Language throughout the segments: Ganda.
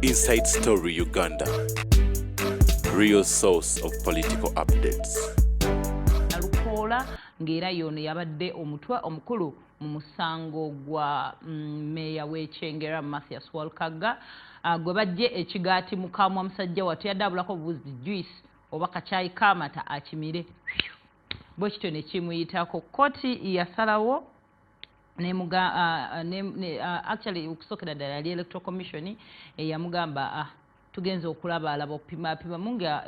Inside Story Uganda, real source of political updates. Alukoola ng'era yono yabadde omutwe omukulu mu musango gwa meya w'Ekyengera Mathias Walkagga gwe bajje ekigaati mukamwa musajja wattu yadabulako buzi juice oba kacaayi kaamata akimire bwe kityo ne kimuyitako kkooti yasalawo actually okusokera ddala yali electoral commission yamugamba tugenze okulaba opima munga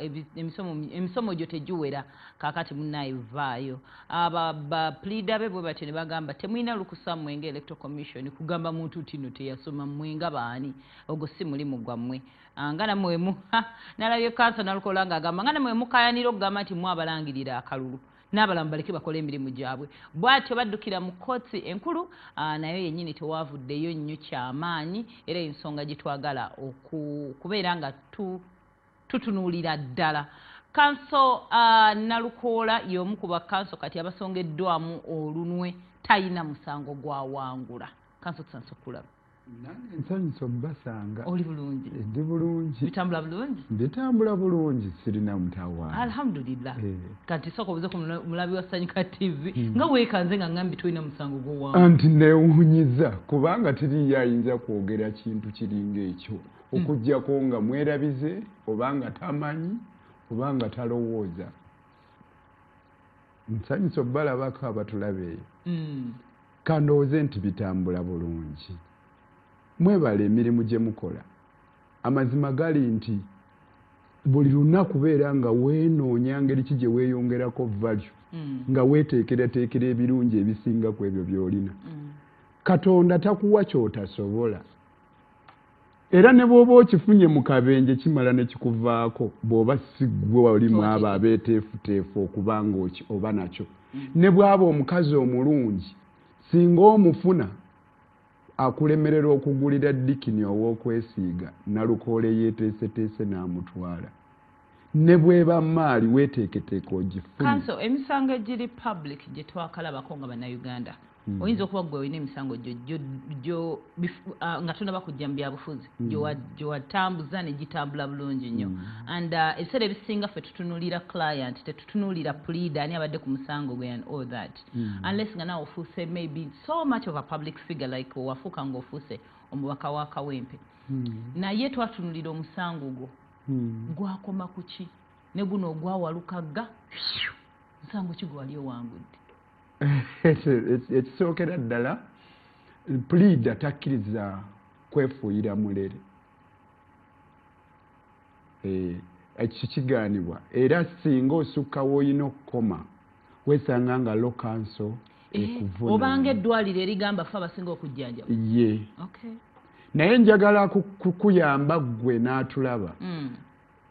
emisomo gyo tegiwera kakati munnayivaayo ba pleader be bwe batyo ne bagamba temulina lukusa mwenge electoral commission kugamba muntu tino teyasoma mwenga baani ogwo si mulimu gwammwe nga namwe nalabye kansa nalukola nga agamba nga namwe mukayanira okugamba nti mwabalangirira akalulu n'abalamu baleke bakola emirimu gyabwe bw'atyo baddukira mu kkooti enkulu nayo yennyini tewavuddeyo nnyo kyamaanyi era ensonga gye twagala okubeera nga tutunuulira ddala kanso Nalukoola y'omu ku bakanso kati abasongeddwamu olunwe tayina musango gwawangula kanso tusanze okulaba nange nsanyusa obbasanga oli bulungi ndi bulungi bitambula bulungi bitambula bulungi sirina mutawaana alhamdulillah kati sooka obuze ku mulabi wa Sanyuka TV nga weekanze nga ngambi tulina musango gw'owangula anti neewuunyiza kubanga tiriyo ayinza kwogera kintu kiringa ekyo okuggyako nga mwerabize obanga tamanyi obanga talowooza nsanyusa obbalabako abatulabeeyo kandowooze nti bitambula bulungi mwebala emirimu gye mukola amazima gali nti buli lunaku beera nga weenoonya ngeri ki gye weeyongerako value nga weeteekerateekera ebirungi ebisinga ku ebyo by'olina Katonda takuwa ky'otasobola era ne bw'oba okifunye mu kabenje kimala ne kikuvaako bw'oba si ggwe walimu abo abeeteefuteefu okuba nga oba nakyo ne bw'aba omukazi omulungi singa omufuna akulemerera okugulira dikini ow'okwesiiga Nalukoola yeeteeseteese n'amutwala ne bw'eba maali weeteeketeeka ogifune kanso emisango egiri public gye twakalabako nga bannayuganda oyinza okuba gwe olina emisango gyo nga tonaba kujja mu byabufuzi gyewatambuza ne gitambula bulungi nnyo and ebiseera ebisinga ffe tutunuulira client tetutunuulira pleader ani abadde ku musango gwe and all that unless nga nawe ofuuse maybe so much of a public figure like wafuuka ng'ofuuse omubaka wa Kawempe naye twatunulira omusango gwo gwakoma ku ki ne guno ogwa Walukagga musango ki gwe wali owangudde ekisookera ddala pleader takkiriza kwefuuyira mulere ekyo kigaanibwa era singa osukka w'olina okukoma weesanga nga lokanso ekuvuna obanga eddwaliro erigamba ffe abasinga okujjanjaba ye naye njagala kukuyamba ggwe n'atulaba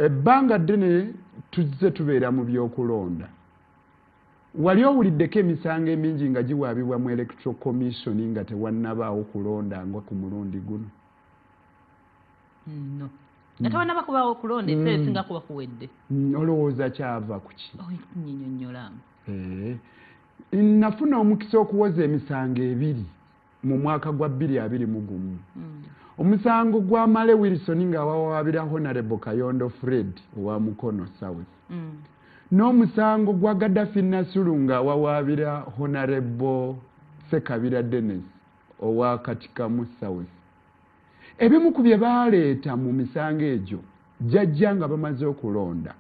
ebbanga ddene tuzze tubeera mu by'okulonda wali owuliddeko emisango emingi nga giwaabibwa mu electoral commission nga tewannabaawo kulonda nga ku mulundi guno no natawannaba kubaawo okulonda ebiseera ebisinga kuba kuwedde olowooza kyava ku ki nnyinnyonnyolamu nafuna omukisa okuwoza emisango ebiri mu mwaka gwa 2021 omusango gwa Male Wilson nga wawaabira Honorable Kayondo Fred owa Mukono South n'omusango gwa Gaddafi Nasulu nga wawaabira Honorable Sekabira Dennis owa Katikamu South ebimu ku bye baaleeta mu misango egyo jjajja nga bamaze okulonda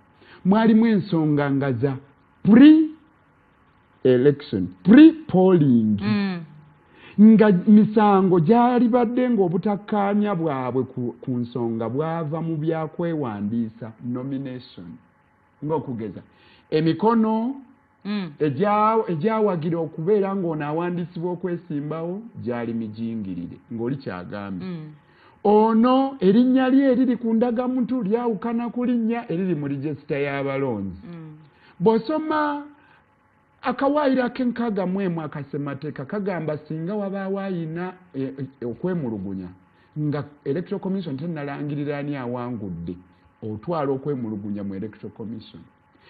mwalimu ensonga nga za pre-election pre-polling nga misango gyali badde ng'obutakkaanya bwabwe ku nsonga bwava mu byakwewandiisa nomination ng'okugeza emikono egyawagira okubeera ng'ono awandiisibwa okwesimbawo gyali mijingirire ng'oli kyagambye ono erinnya lye eriri ku ndagamuntu lyawukana ku linnya eriri mu regisita y'abalonzi bw'osoma akawaayiro ak'enkaaga mu emu akasemateeka kagamba singa wabaawo ayina okwemulugunya nga electoral commission tennalangirira ani awangudde otwala okwemulugunya mu electoral commission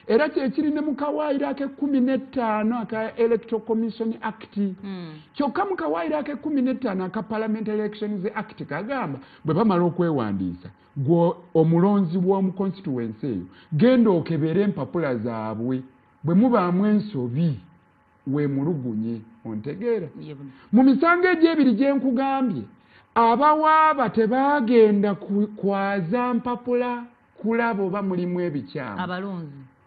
era kyekiri ne mu kawaayiro ake-15 aka Electoral Commission Act. Kyokka mu kawaayiro ake-15 aka Parliament Elections Act kagamba bwe bamala okwewandiisa gwe omulonzi w'omu constituency eyo genda okebere empapula zaabwe bwe mubaamu ensobi weemulugunye. Ontegeera? Mu misango egy'ebiri gye nkugambye abawaaba tebaagenda kwaza mpapula kulaba oba mulimu ebikyamu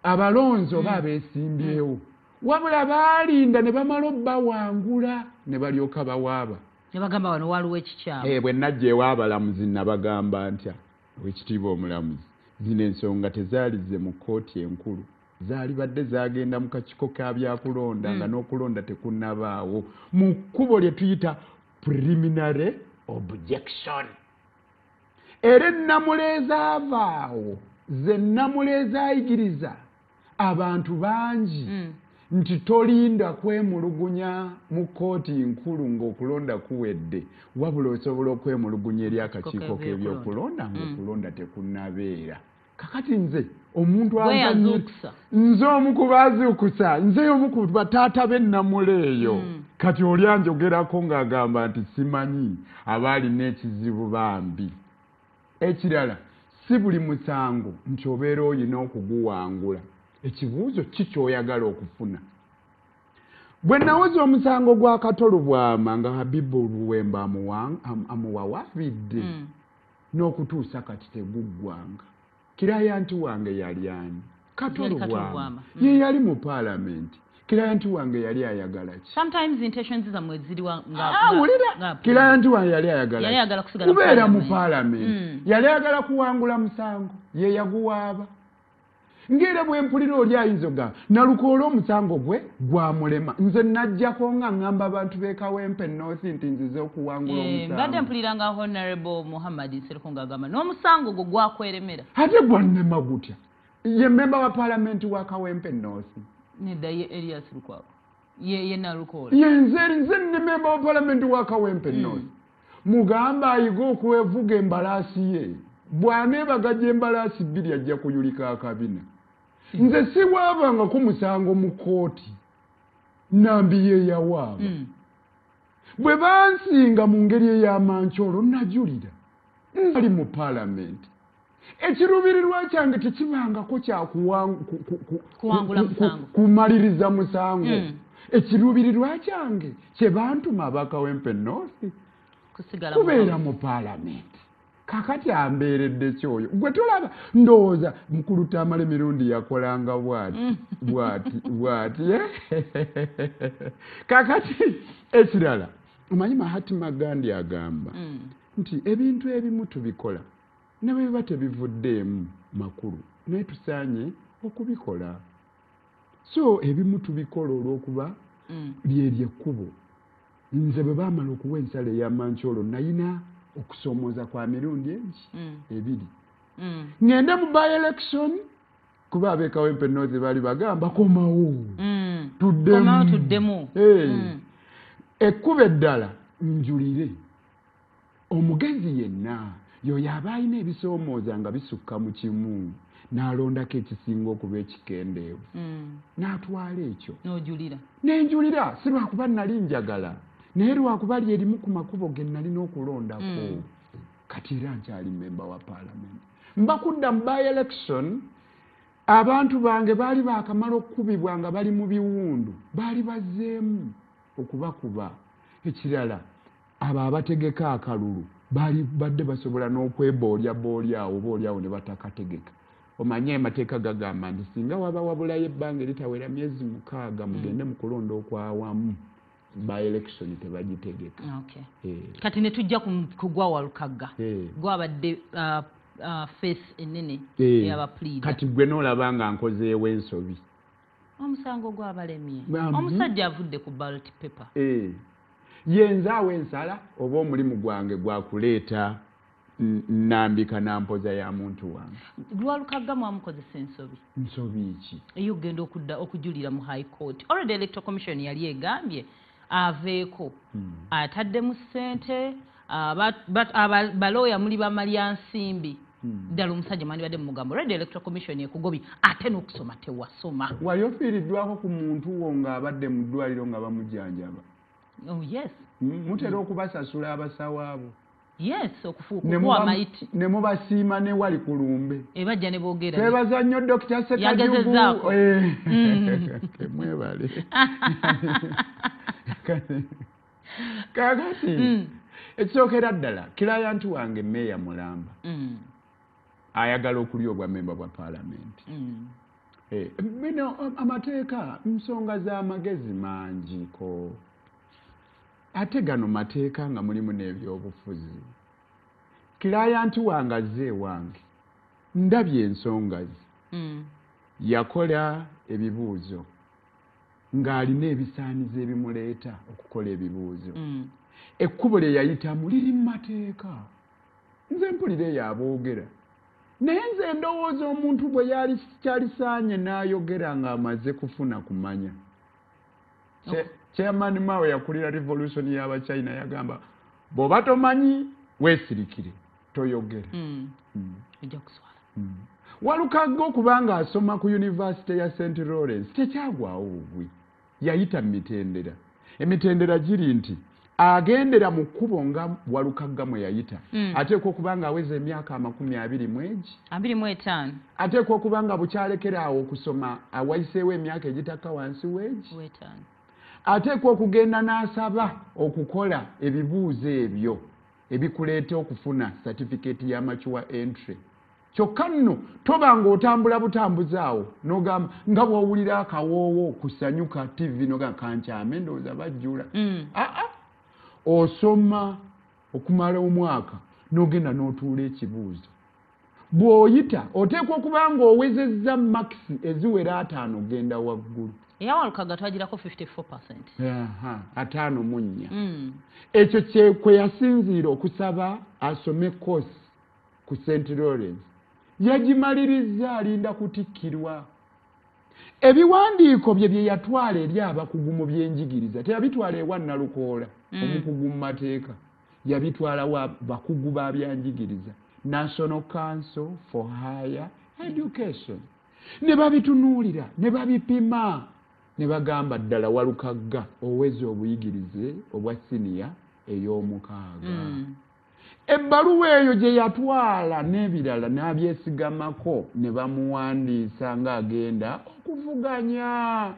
abalonzi oba abeesimbyewo, wabula baalinda ne bamala obbawangula ne balyoka bawaaba. Ne bagamba wano waliwo ekikyamu. Bwe najja ewaabalamuzi nabagamba ntya, Oweekitiibwa Omulamuzi, zino ensonga tezaalize mu kkooti enkulu, zaali badde zaagenda mu kakiiko ka byakulonda nga n'okulonda tekunnabaawo mu kkubo lye tuyita preliminary objection. Era ennamuleeza avaawo ze nnamuleeza ayigiriza abantu bangi nti tolinda kwemulugunya mu kkooti nkulu ng'okulonda kuwedde, wabula osobola okwemulugunya eri akakiiko k'ebyokulonda ng'okulonda tekunnabeera. Kakati nze omuntu nze omu ku baazuukusa, nze omu ku bataata b'ennamule eyo. Kati oli anjogerako ng'agamba nti simanyi abaalina ekizibu bambi. Ekirala si buli musango nti obeera oyina okuguwangula. Ekibuuzo ki ky'oyagala okufuna? Bwe nawoza omusango gwa Katolo Bwama nga Habibu Luwemba amuwawaabidde n'okutuusa kati teguggwanga, kirayanti wange yali ani? Katolo Bwama ye yali mu Parliament. Kirayanti wange yali ayagala ki? Sometimes intentions zamwe ziri wulira kirayanti wange yali ayagala kubeera mu Parliament. Yali ayagala kuwangula musango, ye yaguwaaba. Ngera bwe mpulira oli ayinza nalukoola omusango gwe gwamulema. Nze najjako nga ngamba abantu b'e Kawempe North nti nzize okuwangula omusango. Mbadde mpulira nga Honorable Muhammad Nsereko ng'agamba n'omusango gwo gwakweremera. Ate gwannema gutya? Ye memba wa Parliament wa Kawempe North. Nedda ye Elias Lukwago. Ye nalukoola. Ye nze ne memba wa Parliament wa Kawempe North. Mugamba ayiga okwevuga embalaasi ye. Bw'aneebagajja embalaasi bbiri ajja kuyulika akabina. Nze si bwabanga ku musango mu kkooti nambi ye yawaaba. Bwe bansinga mu ngeri ey'amancoolo najulira ali mu Parliament. Ekiruubirirwa kyange tekibangako kya kumaliriza musango. Ekiruubirirwa kyange kye bantuma ab'Akawempe North kubeera mu Parliament. Kakati ambeeredde kyoyo gwe tulaba ndowooza mukulu Tamale mirundi yakolanga bwati kakati ekirala omanyi Mahatma Gandhi agamba nti ebintu ebimu tubikola ne bwe biba tebivuddeemu makulu naye tusaanye okubikola. So ebimu tubikola olw'okuba lyeryo ekkubo. Nze bwe baamala okuwa ensala ey'amancoolo nayina okusomooza kwa mirundi ebiri. Ngende mu by-election kuba ab'e Kawempe North baali bagamba komawo tuddemu. Ekkuba eddala njulire omugezi yenna yoyo aba alina ebisoomooza nga bisukka mu kimu n'alondako ekisinga okuba ekikendeevu n'atwala ekyo. Nenjulira si lwakuba nali njagala naye lwakuba lyerimu ku makubo ge nalina okulondako. Kati era nkyali memba wa Parliament. Mbakudda mu by-election abantu bange baali baakamala okukubibwa nga bali mu biwundu baali bazzeemu okubakuba. Ekirala abo abategeka akalulu baali badde basobola n'okweboolyaboolyawo oboolyawo ne batakategeka. Omanye amateeka gagamba nti singa waba wabulayo ebbanga eritawera myezi 6 mugende mu kulonda okwawamu by-election tebagitegeka. Kati ne tujja kugwa Walukagga gwabadde face ennene ey'abapuliida. Kati gwe n'olaba nga nkozeewo ensobi. Omusango gwabalemye. Omusajja avudde ku ballot paper. Yenzaawo ensala oba omulimu gwange gwakuleeta nnambika nampoza ya muntu wange. Lwalukagga mwamukozesa ensobi. Nsobi ki? Eyo ogenda okujulira mu High Court. Already Electoral Commission yali egambye aveeko ataddemu ssente balooya muli bamalya nsimbi ddala omusajja mwandibadde mu mugambo Radio Electoral Commission ekugobye ate n'okusoma tewasoma. Wali ofiiriddwako ku muntu wo ng'abadde mu ddwaliro nga bamujjanjaba? Oh yes. Mutera okubasasula abasawo abo? Yes, okufuukuwa amayiti. Ne mubasiima ne wali ku lumbe. Bajja ne boogera. Twebaza nnyo Dr. Sekajugu. Mwebale. Kaakati ekisookera ddala client wange Meya Mulamba ayagala okulyobwa memba bwa paalamenti. Bino amateeka nsonga z'amagezi mangiko. Ate gano mateeka nga mulimu n'ebyobufuzi. Client wange azze ewange ndabye ensonga ze. Yakola ebibuuzo ng'alina ebisaanizo ebimuleeta okukola ebibuuzo. Ekkubo lye yayitamu liri mu mateeka. Nze mpulira eyo aboogera. Naye nze ndowooza omuntu bwe kyalisaanye n'ayogera ng'amaze kufuna kumanya. Chairman Mao yakulira revolution y'Abachina yagamba bw'oba tomanyi weesirikire toyogera. Walukagga okubanga asoma ku University ya St. Lawrence tekyagwawo bugwi. Yayita mitendera. Emitendera giri nti agendera mu kkubo nga Walukagga mwe yayita. Ateekwa okubanga aweza emyaka 25. Ateekwa okubanga bukyalekeraawo okusoma awayiseewo emyaka egitaka wansi weegi. Ateekwa okugenda n'asaba okukola ebibuuzo ebyo ebikuleeta okufuna certificate y'amature entry. Kyokka nno toba ng'otambula butambuzaawo n'ogamba nga bw'owulira akawoowo kusanyuka TV n'ogamba kankyame ndowooza bajjula. Osoma okumala omwaka n'ogenda n'otuula ekibuuzo. Bw'oyita oteekwa okuba ng'owezezza makisi eziwera 5 ogenda waggulu. Walukagga twagirako 54%. 5. Ekyo kwe yasinziira okusaba asome course ku St. Lawrence. Yagimaliriza alinda kutikkirwa. Ebiwandiiko bye yatwala eri abakugu mu byenjigiriza teyabitwala ewa Nalukoola omukugu mu mateeka. Yabitwala wa bakugu ba byanjigiriza. National Council for Higher Education. Ne babitunuulira ne babipima. Ne bagamba ddala Walukagga oweze obuyigirize obwa siniya ey'omukaaga. Ebbaluwa eyo gye yatwala n'ebirala n'abyesigamako ne bamuwandiisa ng'agenda okuvuganya.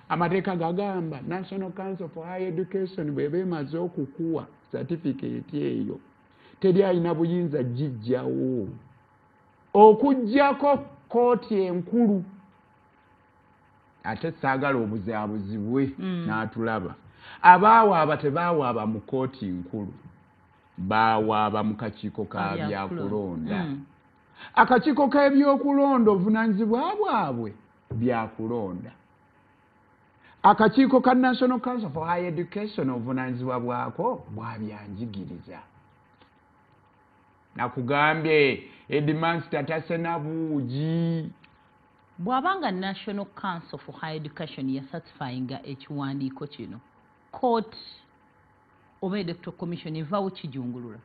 Amateeka gagamba National Council for Higher Education bw'eba emaze okukuwa certificate eyo teri alina buyinza gijjawo okuggyako kkooti enkulu. Ate saagala obuzaabuzibwe n'atulaba. Abaawaaba tebawaaba mu kkooti nkulu. Baawaaba mu kakiiko ka byakulonda. Akakiiko k'ebyokulonda obuvunaanyizibwa bwabwe byakulonda. Akakiiko ka National Council for Higher Education obuvunaanyizibwa bwako bwabyanjigiriza. Nakugambye Headmaster tasena buugi. Bw'abanga National Council for Higher Education ya satisfyinga ekiwandiiko kino court oba Electoral Commission evaawo kijungulula.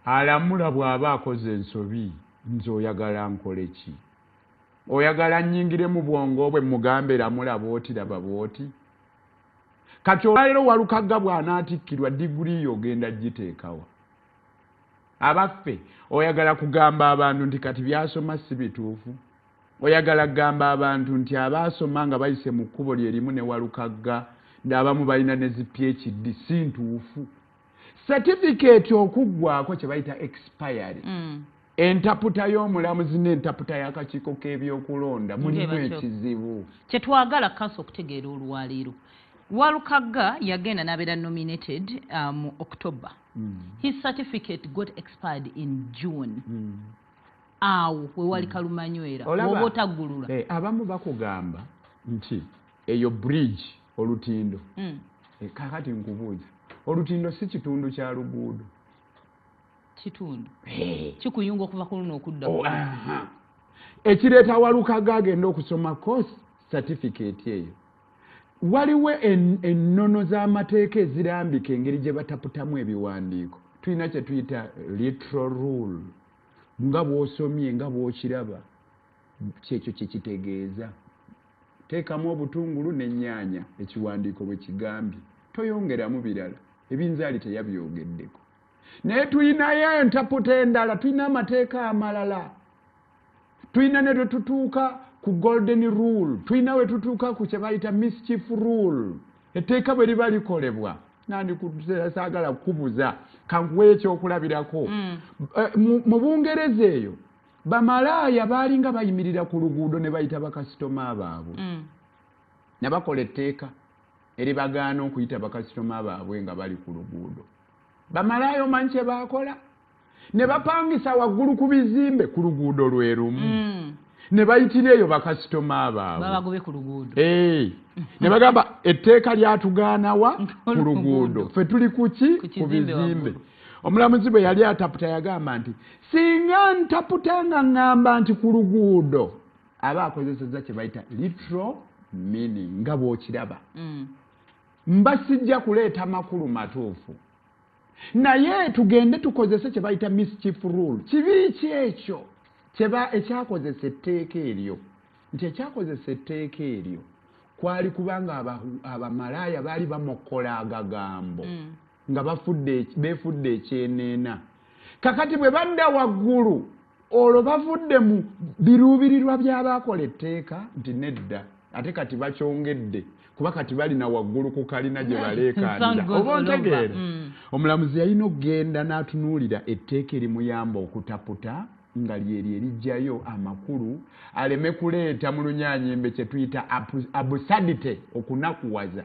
Alamula bw'aba akoze ensobi nze oyagala nkole ki? Oyagala nnyingire mu bwongo bwe mugambe lamula bw'oti laba bw'oti? Kati olwaleero Walukagga bw'anaatikkirwa diguli ogenda giteekawa. Abaffe oyagala kugamba abantu nti kati byasoma si bituufu. Oyagala kugamba abantu nti abaasoma nga bayise mu kkubo lyerimu ne Walukagga n'abamu balina ne zi PhD si ntuufu. Certificate okuggwako kye bayita expiry. Entaputa y'omulamuzi n'entaputa y'akakiiko k'ebyokulonda mulimu ekizibu. Kye twagala kanso okutegeera olwaleero. Walukagga yagenda n'abeera nominated mu October. His certificate got expired in June. Awo we wali kalumanywera woba otaggulula. Abamu bakugamba nti eyo bridge olutindo. Kakati nkubuuza olutindo si kitundu kya luguudo. Kitundu. Kikuyunga okuva ku luno okudda. Ekireeta Walukagga agenda okusoma course certificate eyo. Waliwo ennono z'amateeka ezirambika engeri gye bataputamu ebiwandiiko. tulina kye tuyita literal rule nga bw'osomye nga bw'okiraba kyekyo kye kitegeeza. Teekamu obutungulu n'ennyaanya ekiwandiiko bwe kigambye, toyongeramu birala, ebinzaali teyabyogeddeko. Naye tulinayo entaputa endala, tulina amateeka amalala, tulina ne lwe tutuuka ku golden rule, tulina we tutuuka ku kye bayita mischief rule. Etteeka bwe liba likolebwa, nandi saagala kukubuza kankuwa ekyokulabirako. Mu Bungereza eyo bamalaaya baalinga bayimirira ku luguudo ne bayita bakasitoma baabwe, ne bakola etteeka eribagaana okuyita bakasitoma baabwe nga bali ku luguudo. Bamalaaya omanyi kye baakola? Ne bapangisa waggulu ku bizimbe ku luguudo lwe lumu, ne bayitira eyo bakasitoma baabwe babagobe ku luguudo. Ne bagamba etteeka lyatugaanawa ku luguudo, ffe tuli kuki ku bizimbe. Omulamuzi bwe yali ataputa yagamba nti singa ntaputa nga ŋŋamba nti ku luguudo, aba akozesezza kye bayita literal meaning nga bw'okiraba. Mba sijja kuleeta makulu matuufu. Naye tugende tukozese kye bayita mischief rule. Kibi ki ekyo ekyakozesa etteeka eryo? Nti ekyakozesa etteeka eryo kwali kubanga abamalaaya baali bamokola agagambo nga beefudde ekyeneena. Kakati bwe badda waggulu, olwo bavudde mu biruubirirwa by'abaakola etteeka nti nedda, ate kati bakyongedde kuba kati balina waggulu ku kalina gye baleekaanira. Oba ontegeera? Omulamuzi yalina okugenda n'atunuulira etteeka erimuyamba okutaputa nga lyeri erijjayo amakulu, aleme kuleeta mu lunyaanyimbe kye tuyita absurdity, okunakuwaza.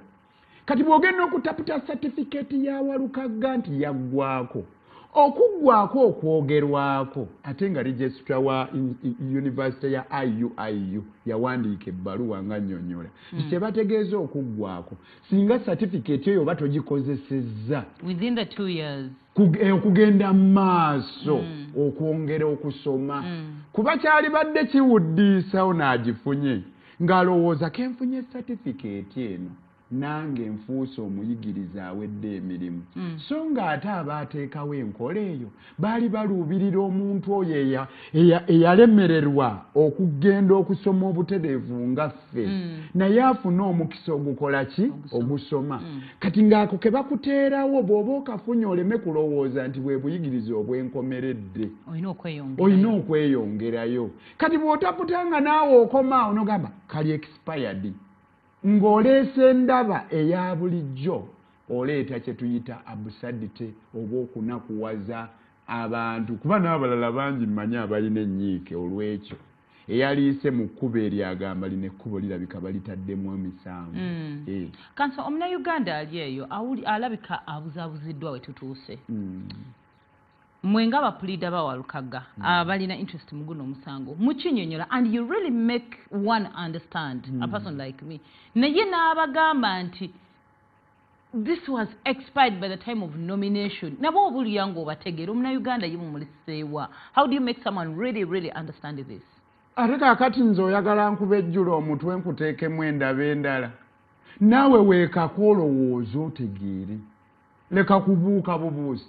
Kati bw'ogenda okutaputa certificate ya Walukagga nti yaggwako, okuggwako okwogerwako, ate nga registra wa University ya IUIU yawandiika ebbaluwa nga nnyonnyola kye bategeeza okuggwako singa certificate eyo oba togikozesezza within the 2 years okugenda mu maaso okwongera okusoma kuba kyali badde kiwuddiisawo n'agifunye ng'alowooza kenfunye certificate eno nange nfuuse omuyigiriza awedde emirimu. So ng'ate abaateekawo enkola eyo baali baluubirira omuntu oyo eyalemererwa okugenda okusoma obutereevu nga ffe naye afune omukisa ogukola ki ogusoma. Kati ng'ako ke bakuteerawo bw'oba okafunye oleme kulowooza nti bwe buyigiriza obwenkomeredde, olina okweyongerayo. Kati bw'otaputanga naawe okomaawo n'ogamba kali expired, ng'oleese endaba eya bulijjo oleeta kye tuyita absurdity oba okunakuwaza abantu. Kuba n'abalala bangi mmanyi abalina ennyiike olw'ekyo. Eyaliise mu kkubo eryagamba lino ekkubo lirabika balitaddemu emisango. Kanso Omunnayuganda ali eyo alabika abuzaabuziddwa we tutuuse. Mwe nga bapulida ba Walukagga abalina interest mu guno omusango mukinnyonnyola and you really make one understand a person like me. Naye n'abagamba nti this was expired by the time of nomination. Nabo obulya ng'obategeera Omunnayuganda ye mumuliseewa. How do you make someone really understand this? Ate kaakati nze oyagala nkuba ejjula omutwe nkuteekemu endaba endala. Naawe weekako olowooza otegeere. Leka kubuuka bubuusi.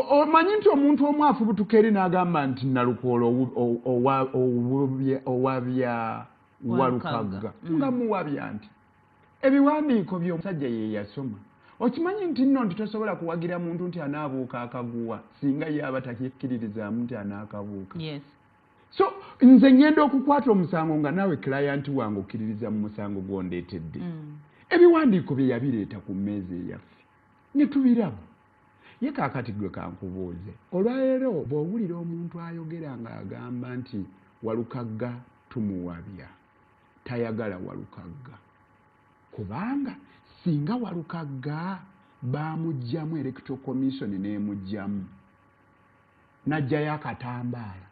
Omanyi nti omuntu omu afubutuka eri n'agamba nti nalukoola owabya Walukagga. Nga muwabya nti ebiwandiiko by'omusajja ye yasoma. Okimanyi nti nno nti tosobola kuwagira muntu nti anaabuuka akaguwa singa ye aba takikkiririzaamu nti anaakabuuka. Yes. So nze ngenda okukwata omusango nga naawe client wange okkiririza mu musango gw'ondeetedde. Ebiwandiiko bye yabireeta ku mmeeza eyaffe ne tubiraba. Ye kaakati gwe kankubuuze olwaleero bw'owulira omuntu ayogera ng'agamba nti Walukagga tumuwabya tayagala Walukagga kubanga singa Walukagga baamuggyamu Electoral Commission n'emugyamu n'aggyayo akatambaala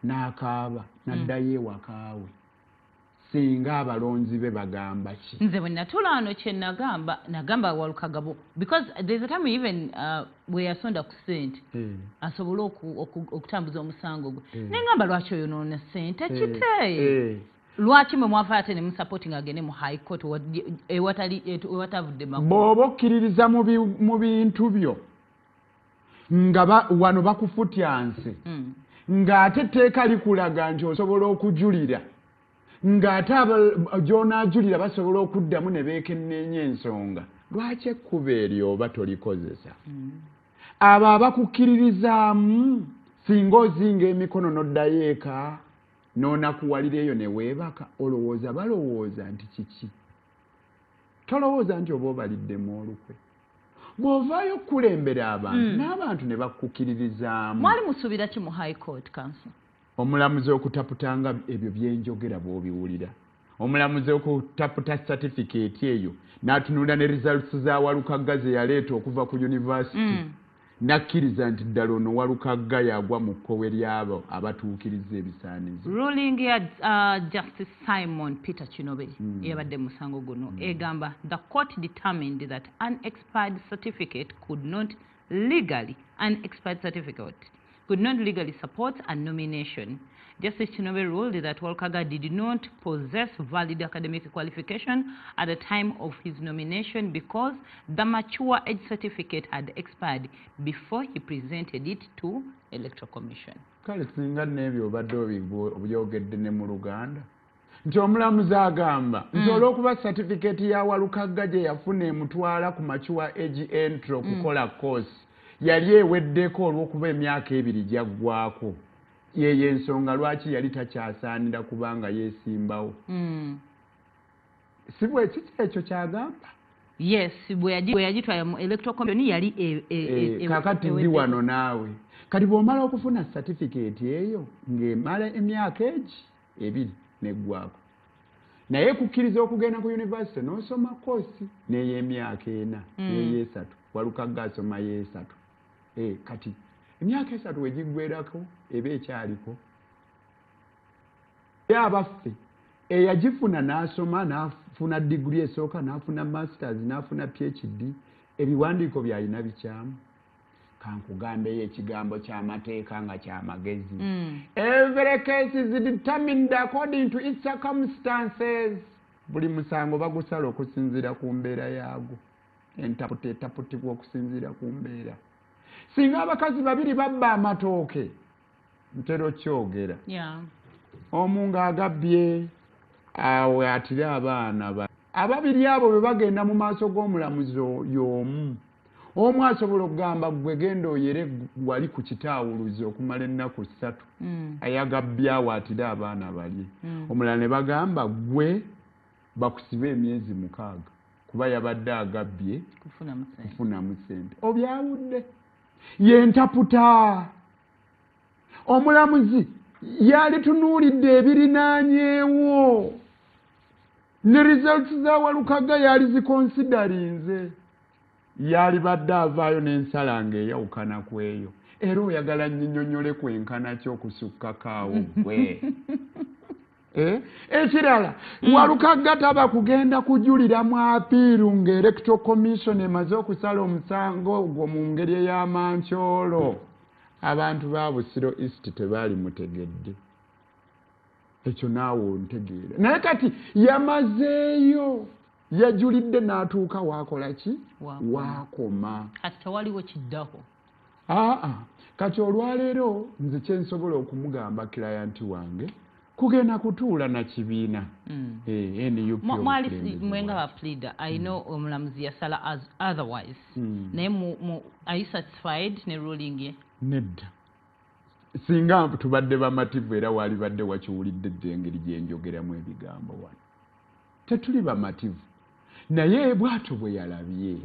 n'akaaba n'addayo ewakaawe singa abalonzi be bagamba ki? Nze bwe natula wano kye nagamba Walukagga because there's a time even we yasonda ku ssente asobole okutambuza omusango gwe nengamba lwaki oyonoona ssente kite lwaki mwe mwava ate ne musupporting agende mu high court ewatavudde makulu. Bw'oba okkiririza mu bintu byo nga wano bakufutyanse ng'ate etteeka likulaga nti osobola okujulira ng'ate gy'onaajulira basobola okuddamu ne beekenneenya ensonga lwaki ekkuba eryo oba tolikozesa abo abakukkiririzaamu singa ozinga emikono n'oddayo eka n'onakuwalira eyo ne weebaka olowooza balowooza nti kiki tolowooza nti oba obaliddemu olukwe bw'ovaayo okukulembera abantu n'abantu ne bakkukkiririzaamu mwali musuubira ki mu high court council omulamuzi okutaputanga ebyo byenjogera bw'obiwulira omulamuzi okutaputa certificate eyo n'atunula ne results za Walukagga ze yaleeta okuva ku university nakkiriza nti ddala ono Walukagga yagwa mu kkowe lyabo abatuukiriza ebisaanizo ruling ya Justice Simon Peter Kinobe eyabadde musango guno egamba the court determined that unexpired certificate could not legally support a nomination. Justice Kinobe ruled that Walukagga did not possess valid academic qualification at the time of his nomination because the mature age certificate had expired before he presented it to Electoral Commission. Kale singa n'ebyo obadde obyogedde ne mu Luganda nti omulamuzi agamba nti olw'okuba certificate ya Walukagga gye yafuna emutwala ku mature age entry okukola course yali eweddeko olw'okuba emyaka 2 gyaggwaako yeyo ensonga lwaki yali takyasaanira kubanga yeesimbawo si bwe kiki ekyo kyagamba yes bwe yagitwala mu Electoral Commission yali kakati ndi wano naawe kati bw'omala okufuna certificate eyo ng'emala emyaka 2 neggwaako naye kukkiriza okugenda ku university n'osoma koosi n'ey'emyaka 4 n'ey'esatu Walukagga asoma y'esatu kati emyaka 3 wegiggwerako eba ekyaliko abaffe eyagifuna n'asoma n'afuna degree esooka n'afuna masters n'afuna PhD ebiwandiiko byalina bikyamu kankugambeyo ekigambo ky'amateeka nga ky'amagezi every case is determined according to its circumstances buli musango bagusala okusinziira ku mbeera yaagwo entaputibwa okusinziira ku mbeera singa abakazi 2 babba amatooke ntero kyogera omu ng'agabbye awe atire abaana ababiri abo bwe bagenda mu maaso g'omulamuzi y'omu omu asobola okugamba gwe genda oyere wali ku kitaawuluzi okumala ennaku 3 ayagabbye awo atire abaana balye omulala ne bagamba gwe bakusibe emyezi 6 kuba yabadde agabbye kufunamu ssente obyawudde yentaputa omulamuzi yali tunuulidde ebirinaanyeewo ne results za Walukagga yali zikonsidarinze yali badde avaayo n'ensala ng'eyawukana ku eyo era oyagala nnyinnyonnyole kwenkana ky'okusukkakaawo gwe ekirala Walukagga taba kugenda kujulira mu apiiru ng'Electoral Commission emaze okusala omusango ogwo mu ngeri ey'amankyolo abantu ba Busiro East tebaali mutegedde ekyo naawe ontegeera naye kati yamazeeyo yajulidde n'atuuka waakola ki waakoma kati tewaliwo kiddaho kati olwaleero nze kyensobola okumugamba kilayanti wange kugenda kutuula na kibiina NUP mwali mwenga ba pleader I know omulamuzi yasala as otherwise naye are you satisfied ne ruling ye nedda singa tubadde bamativu era wali badde wakiwulidde engeri gyenjogeramu ebigambo wano tetuli bamativu naye bwato bwe yalabye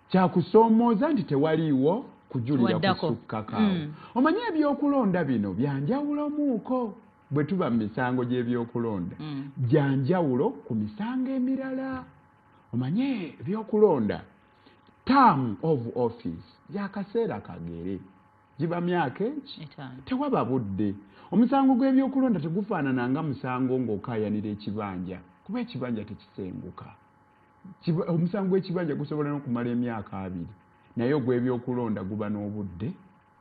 kyakusoomooza nti tewaliiwo kujulira kusukkakaawo omanye ebyokulonda bino byanjawulomuuko bwe tuba mu misango gy'ebyokulonda byanjawulo ku misango emirala omanye ebyokulonda term of office yakaseera kagere giba myaka eki tewaba budde omusango gw'ebyokulonda tegufaanana nga musango ng'okaayanira ekibanja kuba ekibanja tekisenguka omusango gw'ekibanja gusobola n'okumala emyaka 2 naye ogw'ebyokulonda guba n'obudde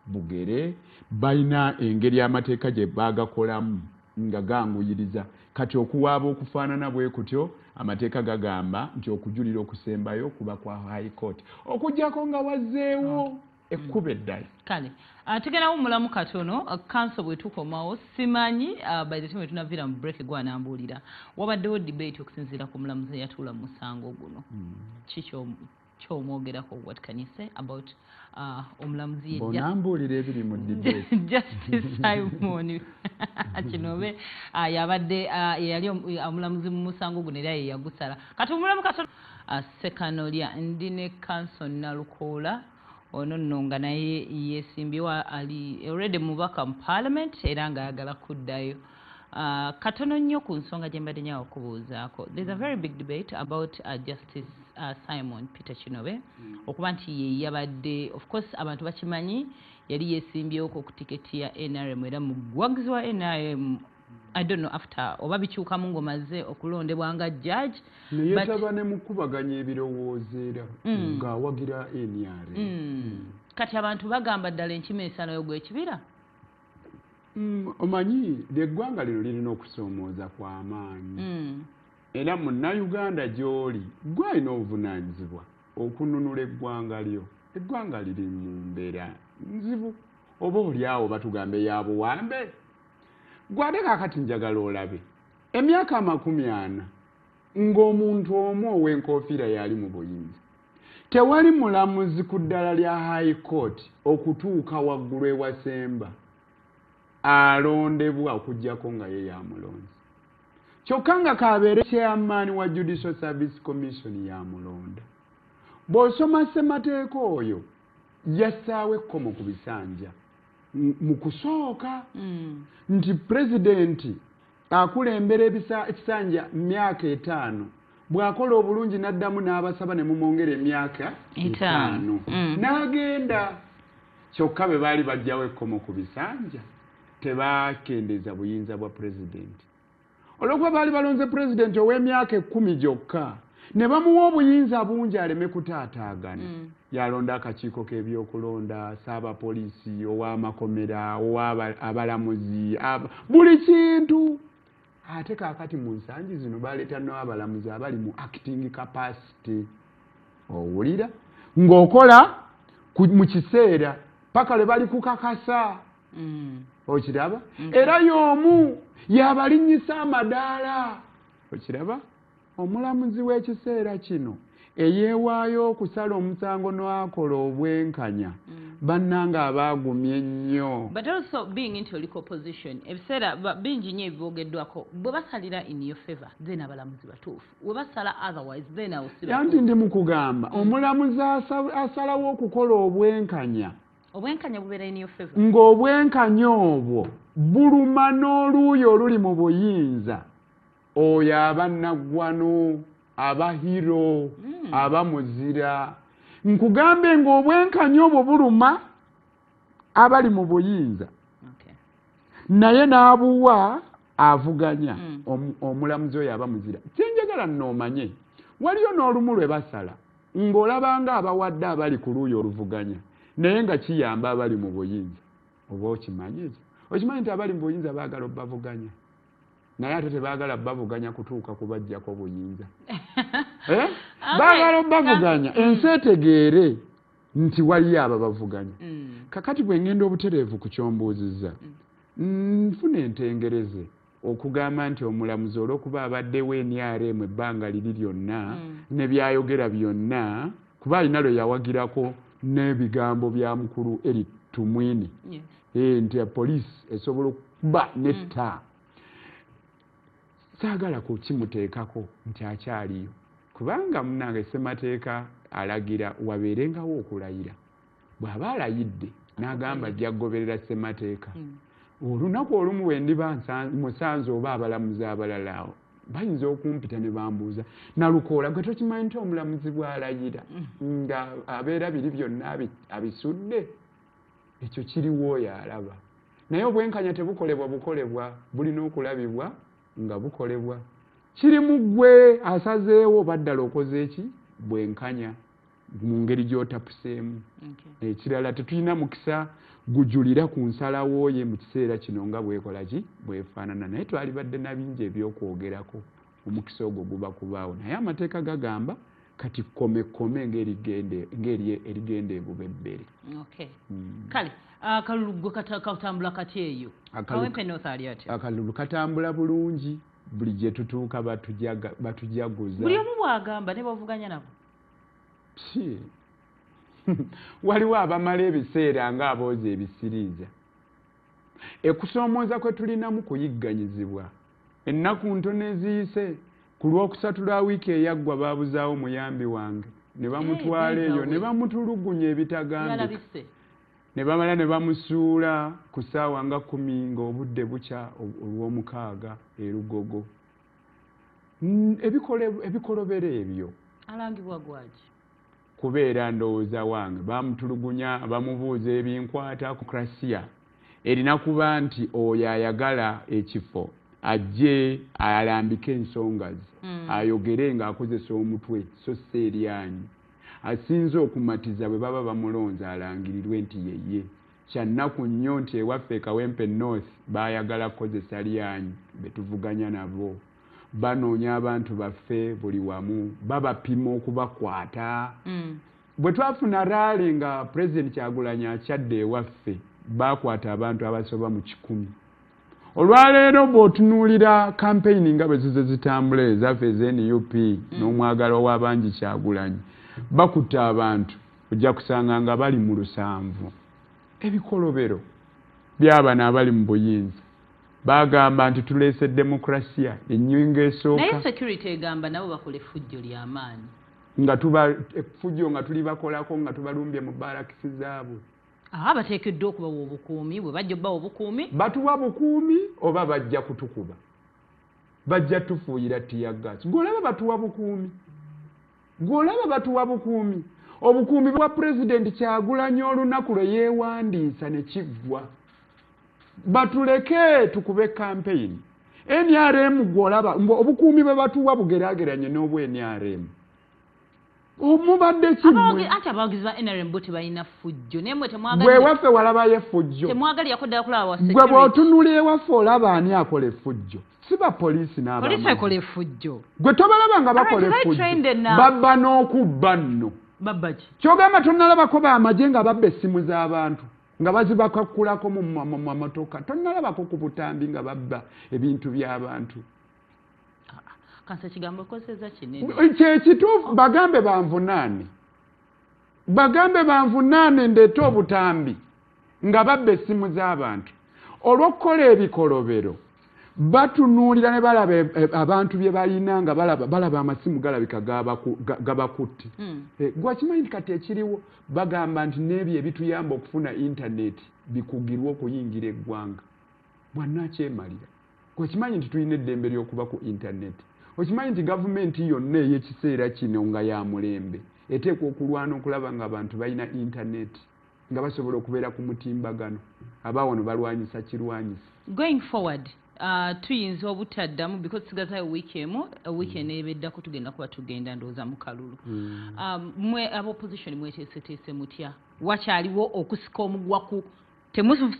bugere balina engeri amateeka gye baagakolamu nga ganguyiriza kati okuwaaba okufaanana bwe kutyo amateeka gagamba nti okujulira okusembayo kuba kwa high court okujjako nga wazzeewo ekkuba eddala kale tugenda mulamu katono council bwe tukomawo simanyi by the time tunaviira mu break gwanambuulira wabaddewo debate okusinziira ku mulamuzi eyatuula mu musango guno kyomwogerako what can you say about omulamuzi bonambuulira ebiri mu debate Justice Simon kinobe yabadde yali omulamuzi mu musango guno era yeyagusala kati omulamu katono Sekanolya ndi ne council Nalukoola ono nno nga naye yeesimbyewo ali already mubaka mu parliament era ng'ayagala kuddayo katono nnyo ku nsonga gye mbadde nyawo okubuuzaako there's a very big debate about Justice Simon Peter Kinobe okuba nti ye yabadde of course abantu bakimanyi yali yeesimbyewo ku tiketi ya NRM era muwagizi wa NRM I don't know after oba bikyukamu ng'omaze okulondebwa nga judge neyetaba ne mukubaganya ebirowoozo era ng'awagira NRM kati abantu bagamba ddala enkima esanayo gw'ekibira omanyi eggwanga lino lirina okusoomooza kw'amaanyi era munnayuganda gy'oli gwe alina obuvunaanyizibwa okununula eggwanga lyo eggwanga liri mu mbeera nzibu oba oli awo batugambe ya buwambe gwate kaakati njagala olabe emyaka 40 ng'omuntu omu ow'enkofiira yali mu buyinza tewali mulamuzi ku ddala lya high court okutuuka waggulu ewasemba alondebwa okuggyako nga ye yamulonzi kyokka nga kabeere chairman wa Judicial Service Commission yamulonda bw'osoma ssemateeka oyo yassaawo ekkomo ku bisanja mu kusooka nti pulezidenti akulembera ekisanja myaka 5 bw'akola obulungi n'addamu n'abasaba ne mumwongera emyaka 5 n'agenda kyokka bwe baali bajjawo ekkomo ku bisanja tebakendeeza buyinza bwa pulezidenti olwokuba baali balonze pulezidenti ow'emyaka 10 gyokka ne bamuwa obuyinza bungi aleme kutaataagana yalonda akakiiko k'ebyokulonda saabapoliisi ow'amakomera ow'abalamuzi buli kintu ate kaakati mu nsangi zino baleeta n'abalamuzi abali mu acting capacity owulira ng'okola mu kiseera paka lwe bali kukakasa okiraba era y'omu yabalinnyisa amadaala okiraba omulamuzi w'ekiseera kino eyeewaayo okusala omusango n'akola obwenkanya bannanga abaagumye ennyo but also being into legal position ebiseera bingi nnyo ebyogeddwako bwe basalira in your favor then abalamuzi batuufu we basala otherwise then yanti ndi mu kugamba omulamuzi asalawo okukola obwenkanya bubeera in your favor ng'obwenkanya obwo buluma n'oluuyi oluli mu buyinza oyo abannaggwano abahiro abamuzira nkugambe ng'obwenkanya obwo buluma abali mu buyinza naye n'abuwa avuganya omulamuzi oyo abamuzira kyenjagala nnoomanye waliyo n'olumu lwe basala ng'olabanga abawadde abali ku luuyi oluvuganya naye nga kiyamba abali mu buyinza oba okimanyi nti abali mu buyinza baagala obbavuganya naye ate tebaagala bavuganya kutuuka kubajjako buyinza baagala obbavuganya ensi etegeere nti waliyo abo bavuganya kakati bwe ngenda obutereevu ku kyombuuzizza nfuna entengereze okugamba nti omulamuzi olw'okuba abaddewo NRM ebbanga liri lyonna ne byayogera byonna kuba alina lwe yawagirako n'ebigambo bya mukulu eri Tumwini nti poliisi esobola okuba netta saagala kukimuteekako nti akyaliyo kubanga munnange ssemateeka alagira wabeerengawo okulayira bw'aba alayidde n'agamba ajja kugoberera ssemateeka olunaku olumu bwe ndiba musanze oba abalamuzi abalala bayinza okumpita ne bambuuza Nalukoola gwe tokimanyi nti omulamuzi bw'alayira nga abeera biri byonna abisudde ekyo kiriwo oyo alaba naye obwenkanya tebukolebwa bukolebwa bulina okulabibwa nga bukolebwa kiri mu ggwe asazeewo baddala okoze eki bwenkanya mu ngeri gy'otapuseemu ekirala tetulina mukisa gujulira ku nsalawo ye mu kiseera kino nga bwekola ki bwefaanana naye twalibadde na bingi ebyokwogerako omukisa ogwo guba kubaawo naye amateeka gagamba kati kome ngeri erigende ebubebbere. Okay. Kale akalulu gwe katambula kati eyo Kawempe North ali atya? Akalulu katambula bulungi buli gye tutuuka batujaguza. Buli omu bwagamba ne bavuganya nabo. Waliwo abamala ebiseera ng'abooza ebisiriiza. Ekusoomoza kwe tulinamu kuyigganyizibwa. Ennaku ntono eziyise ku Lwokusatu lwa wiiki eyaggwa baabuzaawo muyambi wange ne bamutwala eyo ne bamutulugunya ebitagambika. Ne bamala ne bamusuula ku ssaawa nga 10 ng'obudde bukya olw'omukaaga e Lugogo. Ebikolobero ebyo alangibwa gwaki? Kubeera ndowooza wange bamutulugunya bamubuuza ebinkwata ku krasiya erina kuba nti oyo ayagala ekifo ajje alambike ensonga ze ayogere ng'akozesa omutwe so si eryanyi asinze okumatiza bwe baba bamulonza alangirirwe nti yeye kyannaku nnyo nti ewaffe Kawempe North baayagala kukozesa lyanyi betuvuganya nabo banoonya abantu baffe buli wamu babapima okubakwata. Bwe twafuna raali nga President Kyagulanyi akyadde ewaffe bakwata abantu abasoba mu 100. Olwaleero bw'otunuulira kampeyini nga bwe zize zitambula ezaffe ez'NUP n'omwagalo w'abangi Kyagulanyi bakutta abantu ojja kusanga nga bali mu 7. Ebikolobero by'abana abali mu buyinza bagamba nti tuleese demokrasiya ennyingo esooka. Naye security egamba nabo bakole effujjo ly'amaanyi. Nga tuba effujjo nga tuli bakolako nga tubalumbye mu barakisi zaabwe. Bateekeddwa okubawa obukuumi bwe bajja obbawa obukuumi. Batuwa bukuumi oba bajja kutukuba. Bajja tufuuyira tiyagasi. Gw'olaba batuwa bukuumi. Obukuumi bwa President Kyagulanyi olunaku lwe yeewandiisa ne kiggwa. Batuleke tukube campaign. NRM gw'olaba obukuumi bwe batuwa bugeraageranye n'obwa NRM. Omubadde kimwe. Ati abawagizi ba NRM bo tebalina ffujjo. Naye mmwe temwagalira. Gwe waffe walabayo effujjo. Temwagalira kodda kulaba wa security. Gwe bw'otunuulira ewaffe olaba ani akola effujjo. Si ba poliisi n'abamu. Poliisi akola effujjo. Gwe tobalaba nga bakola effujjo. Babba n'okubba nno. Babba ki? Kyogamba tonnalabako b'amagye nga babba essimu z'abantu. Nga bazibakakkulako mu mamotoka. Tonnalabako ku butambi nga babba ebintu by'abantu. Kansa kigambo kozeza kinene. Kyekituufu bagambe banvunaane ndeeta obutambi nga babba essimu z'abantu. Olw'okukola ebikolobero batunuulira ne balaba abantu bye balina nga balaba amasimu galabika gabakutte. Gwakimanyi kati ekiriwo bagamba nti n'ebyo ebituyamba okufuna intaneti bikugirwa okuyingira eggwanga. Bwannakyemalira. Gwakimanyi nti tulina eddembe ly'okuba ku intaneti. Okimanyi nti gavumenti yonna ey'ekiseera kino nga ya mulembe eteekwa okulwana okulaba nga abantu balina intaneti nga basobola okubeera ku mutimbagano abawano balwanyisa kirwanyisa. Going forward tuyinza obutaddamu because tusigazayo wiiki emu wiiki eneebeddako tugenda kuba tugenda ndowooza mu kalulu. Mwe ab'opposition mweteeseteese mutya wakyaliwo okusika omugwaku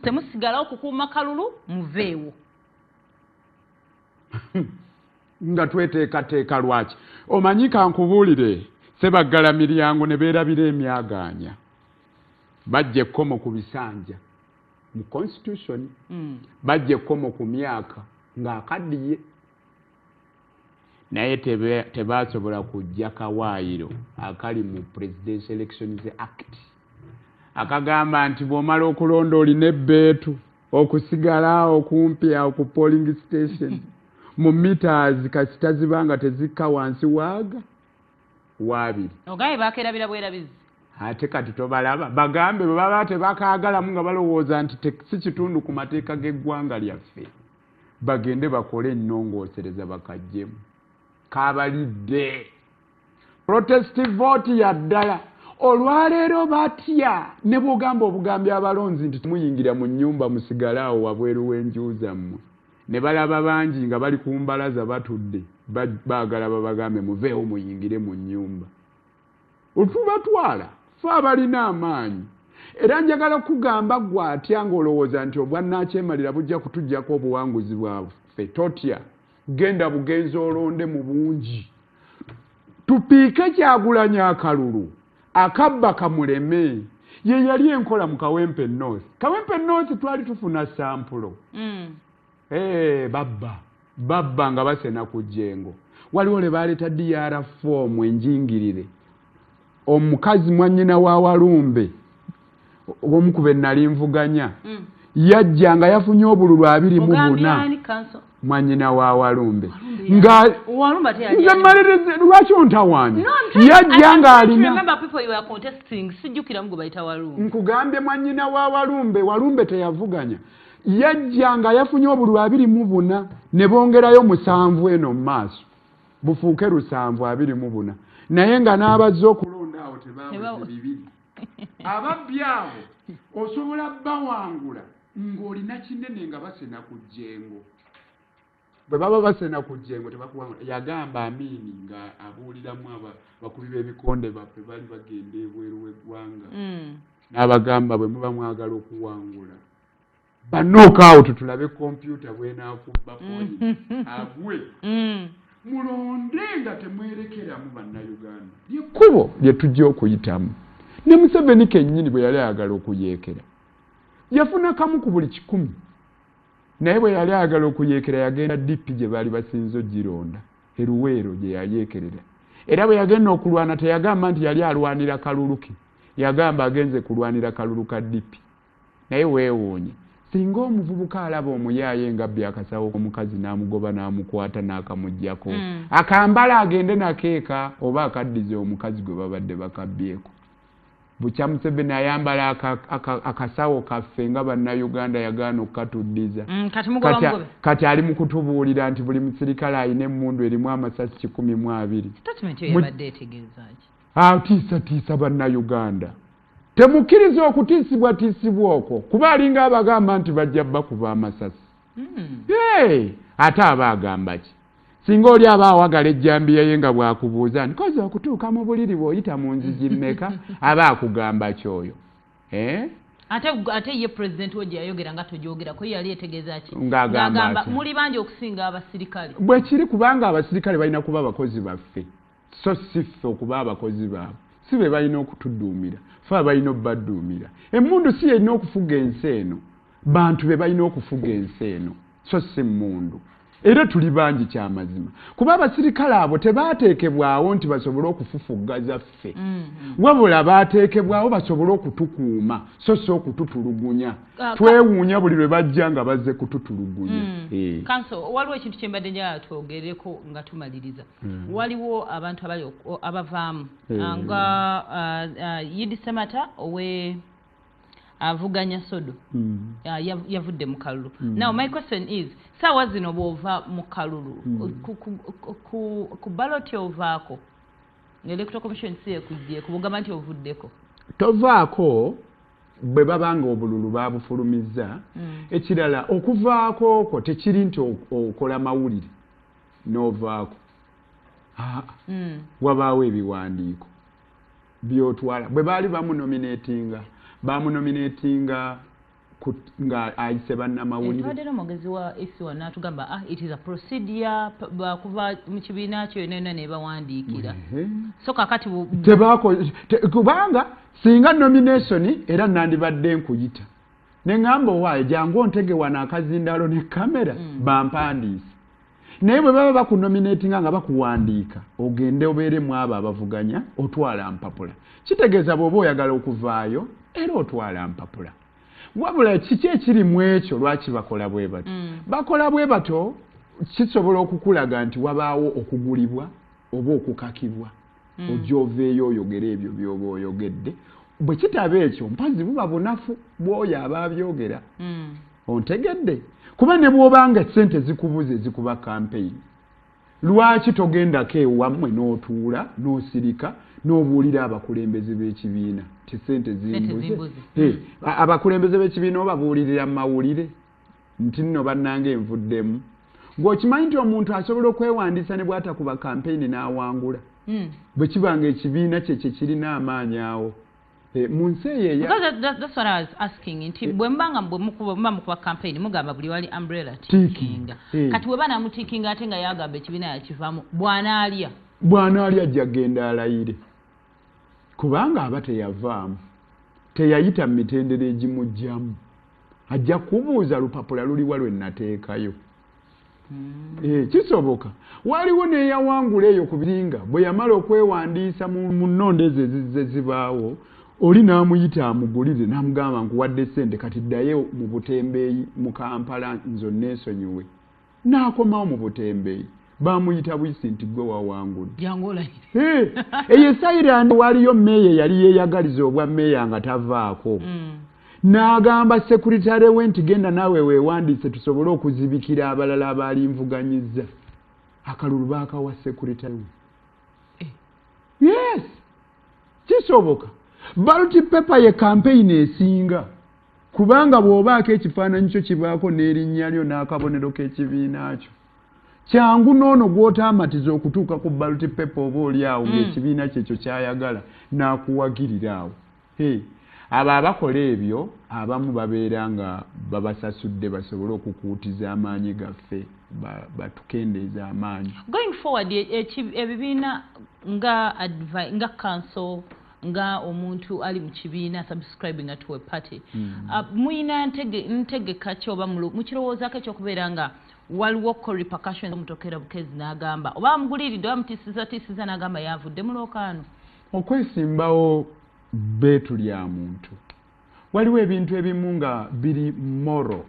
temusigalawo kukuuma kalulu muveewo. Nga tweteekateeka lwaki omanyi kankubuulire Ssebaggala Miryango ne beerabira emyagaanya bajja ekkomo ku bisanja mu constitution bajja ekkomo ku myaka ng'akaddiye naye tebaasobola kujja kawaayiro akali mu Presidential Elections Act akagamba nti bw'omala okulonda olina ebbeetu okusigala okumpi awo ku polling station mu meters kasita zibanga tezikka wansi waaga waabiri. Ogaye bakerabira bwerabizi. Ate kati tobalaba bagambe bwe baba tebakaagalamu nga balowooza nti si kitundu ku mateeka g'eggwanga lyaffe bagende bakole ennongoosereza bakajjemu. Kabalidde protest vote ya ddala olwaleero batya ne bw'ogamba obugambi abalonzi nti muyingira mu nnyumba musigalaawo wabweru w'enju zammwe. Ne balaba bangi nga bali ku mbalaza batudde baagala babagambe muveewo muyingire mu nnyumba. Otubatwala fe abalina amaanyi. Era njagala okugamba ggwe atya ng'olowooza nti obwannakyemalira bujja kutuggyako obuwanguzi bwaffe. Totya genda bugenzi olonde mu bungi. tupiike Kyagulanyi akalulu akabba kamuleme ye yali enkola mu Kawempe North. Kawempe North twali tufuna sampulo babba nga basena ku Jjengo. Waliwo le baleeta DR form enjingirire omukazi mwannyina wa Walumbe omukube nali nvuganya yajja nga yafunye obululu 24 mwannyina wa Walumbe nga nze malirize lwaki ontawanya yajja nga alina nkugambye mwannyina wa Walumbe teyavuganya yajja nga yafunye obululu 24 ne bongerayo 7 eno mu maaso bufuuke 724 naye nga n'abazze okulonda awo tebabuze bibiri ababbi abo osobola bawangula ng'olina kinene nga basena ku Jjengo. Bwe baba basena ku Jjengo tebakuwangula. Yagamba Amini nga abuuliramu abakubi b'ebikonde baffe bali bagenda ebweru w'eggwanga n'abagamba bwe muba mwagala okuwangula banooka tulabe kompyuta bw'enaakubba poyi agwe mulonde nga temwerekeramu bannayuganda lyekkubo lye tujja okuyitamu. Ne Museveni kennyini bwe yali ayagala okuyeekera yafuna kamu ku buli 100 naye bwe yali ayagala okuyeekera yagenda DP gye baali basinze ogironda eruweero gye yayeekerera era bwe yagenda okulwana teyagamba nti yali alwanira kaluluki yagamba agenze kulwanira kalulu ka DP. Naye weewuunye singa omuvubuka alaba omuyaaye nga byakasawo omukazi n'amugoba n'amukwata n'akamuggyako akambala agende nakeeka oba akaddize omukazi gwe babadde bakabbyeko. Bukya Museveni ayambala akasawo kaffe nga bannayuganda yagaana okukatuddiza kati ali mu kutubuulira nti buli musirikale alina emmundu erimu amasasi 12. Tiisa bannayuganda temukkiriza okutiisibwa okwo kuba alinga abagamba nti bajja bakuba amasasi. Ate aba agamba ki singa oli aba awagala ejjambiya ye nga bwakubuuza nti koza okutuuka mu buliri bw'oyita mu nzigi mmeka aba akugamba kyoyo. Ate ye president we yayogera nga tojogerako yali etegeeza ki ng'agamba muli bangi okusinga abasirikale. Bwe kiri kubanga abasirikale balina kuba abakozi baffe so si ffe okuba abakozi baabwe si be balina okutudduumira fe balina obbadduumira. Emmundu si yalina okufuga ensi eno bantu be balina okufuga ensi eno so si mmundu. Era tuli bangi kyamazima kuba abasirikale abo tebaateekebwawo nti basobole okufufuggaza ffe wabula baateekebwawo basobole okutukuuma so si okututulugunya twewuunya buli lwe bajja nga bazze kututulugunya. Kanso waliwo ekintu kye mbadde njagala twogereko nga tumaliriza. Waliwo abantu abavaamu nga Yidi Semata owe avuganya Sodo yavudde mu kalulu. Now my question is sawa zino bw'ova mu kalulu ku ballot ovaako electoral commission si ekujjeeko bugamba nti ovuddeko tovaako bwe babanga obululu baabufulumizza. Ekirala okuvaako okwo tekiri nti okola mawulire n'ovaako wabaawo ebiwandiiko by'otwala bwe baali bamunominatinga nga ayise bannamawulire. Twadde n'omwogezi wa ECWA n'atugamba it is a procedure bakuva mu kibiina kyo yonna ne bawandiikira. So kakati kubanga singa nomination era nandibadde nkuyita ne ngamba waaye jangu ontege wana akazindalo ne kamera bampandiise. Naye bwe baba bakunominatinga nga bakuwandiika ogende obeeremu abo abavuganya otwala mpapula. Kitegeeza bw'oba oyagala okuvaayo era otwala mpapula. Wabula kiki ekiri mu ekyo lwaki bakola bwe bato? Bakola bwe bato kisobola okukulaga nti wabaawo okugulibwa oba okukakibwa ojja oveeyo oyogera ebyo by'oba oyogedde. Bwe kitaba ekyo mpazi buba bunafu bw'oyo aba abyogera. Ontegedde kuba ne bw'obanga ssente zikubuze zikuba campaign lwaki togendako ewammwe n'otuula n'osirika n'obuulira abakulembeze b'ekibiina ti ssente zimbuze. Abakulembeze b'ekibiina obabuulirira mu mawulire nti nno bannange envuddemu. Ng'okimanyi nti omuntu asobola okwewandiisa ne bw'atakuba campaign n'awangula bwe kibanga ekibiina kye kirina amaanyi awo. That's what I was asking. Nti bwe mbanga mukuba campaign mugamba buli wali umbrella tikinga. Kati bwe bana mutikinga ate nga yagamba ekibiina yakivaamu bwana alya bwana ali ajja genda alayire kubanga aba teyavaamu teyayita mu mitendera egimujjamu ajja kubuuza lupapula luliwa lwe nateekayo. Kisoboka waliwo neeyawangula eyo ku biringa bwe yamala okwewandiisa mu nnonda ezo ezibaawo oli n'amuyita amugulire n'amugamba nkuwadde ssente kati ddayo mu Butembeeyi mu Kampala nzonna ensonyiwe n'akomawo mu Butembeeyi bamuyita buyisi nti gwe wawangudde. Eyo Sairandi waliyo mmeeya yali yeeyagaliza obwa mmeeya nga tavaako n'agamba sekuritale we nti genda naawe weewandiise tusobole okuzibikira abalala abalinvuganyizza. Akalulu baakawa sekuritale we. Yes, kisoboka. Ballot paper ye campaign esinga kubanga bw'obaako ekifaananyi kyo kibaako n'erinnya lyo n'akabonero k'ekibiina kyo. Kyangu noono gw'otaamatiza okutuuka ku ballot paper oba oli awo ng'ekibiina kyekyo kyayagala n'akuwagirira awo. Abo abakola ebyo abamu babeera nga babasasudde basobole okukuutiza amaanyi gaffe batukendeeza amaanyi. Going forward ebibiina nga council nga omuntu ali mu kibiina subscribing to a party muyina ntegeka ki oba mukirowoozaako ekyokubeera nga waliwo repercussions omutokera Bukezi n'agamba oba muguliridde oba mutiisiza n'agamba yavudde mu lookaano? Okwesimbawo beetu lya muntu waliwo ebintu ebimu nga biri moro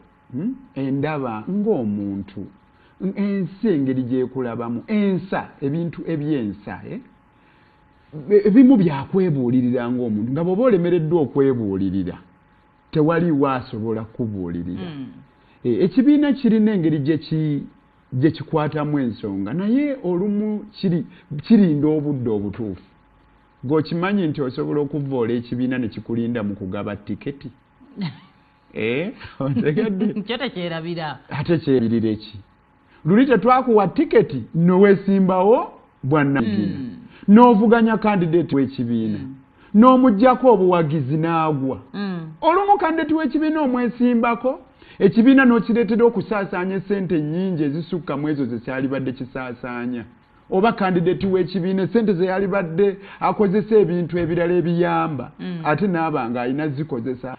endaba ng'omuntu ensi engeri gyekulabamu ensa ebintu ebyensa ebimu byakwebuulirira ng'omuntu nga bw'oba olemereddwa okwebuulirira tewaliwo asobola kubuulirira. Ekibiina kirina engeri gye kikwatamu ensonga naye olumu kirinda obudde obutuufu ng'okimanyi nti osobola okuvoola ekibiina ne kikulinda mu kugaba tiketi. Kyo tekyerabira. Ate kyerabirira eki luli tetwakuwa tiketi noweesimbawo bwannabiina n'ovuganya kandidate w'ekibiina n'omuggyako obuwagizi n'agwa. Olumu kandidate w'ekibiina omwesimbako ekibiina n'okireetera okusaasaanya ssente nnyingi ezisukka mu ezo ze kyalibadde kisaasaanya oba kandidate w'ekibiina ssente ze yalibadde akozesa ebintu ebirala ebiyamba ate n'aba ng'alina zikozesa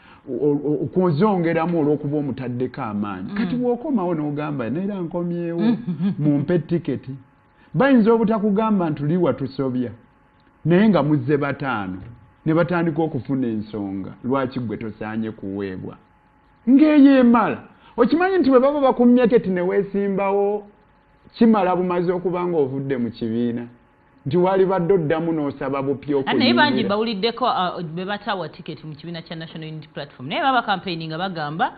okuzongeramu olw'okuba omutaddeko amaanyi. Kati bw'okomawo n'ogamba neera nkomyewo mumpe tiketi bayinza obutakugamba nti liwa tusobya naye nga muzze bataano ne batandika okufuna ensonga lwaki gwe tosaanye kuweebwa ng'eyo emala. Okimanyi nti bwe baba bakumye keti ne weesimbawo kimala bumaze okuba ng'ovudde mu kibiina nti walibadde oddamu n'osaba bupya okuyingira. Naye bangi bawuliddeko be batawa tiketi mu kibiina kya National Unity Platform naye baba campaigning nga bagamba